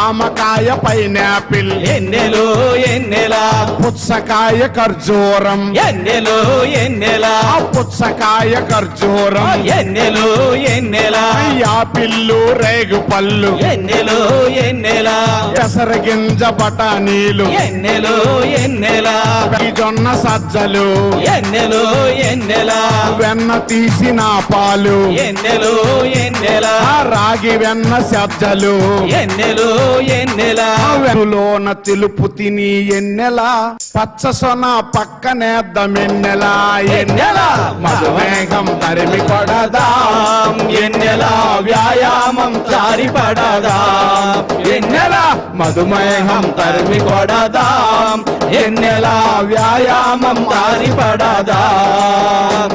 జామకాయ పైనాపిల్ ఎన్నెలు ఎన్నెలా పుచ్చకాయ ఖర్జూరం ఎన్నెలు ఎన్నెలా పుచ్చకాయ ఖర్జూరం ఎన్నెలు ఎన్నెలా యాపిల్లు రేగు పళ్ళు ఎన్నెలు ఎన్నెలా పెసరగింజ బఠానీలు ఎన్నెలు ఎన్నెలా జొన్న సజ్జలు ఎన్నెలు ఎన్నెలా వెన్న తీసిన పాలు ఎన్నెలు ఎన్నెలా రాగి వెన్న సజ్జలు ఎన్నెలు ఎన్నెలా వెన్నులోన తెలుపు తిని ఎన్నెలా పచ్చ సొన పక్కనేద్దమెన్నెలా ఎన్నెలా మధుమేఘం తరిమి కొడదాం ఎన్నెలా వ్యాయామం జారి పడదాం ఎన్నెలా మధుమేహం తరిమి కొడదాం ఎన్నెలా వ్యాయామం జారి పడదాం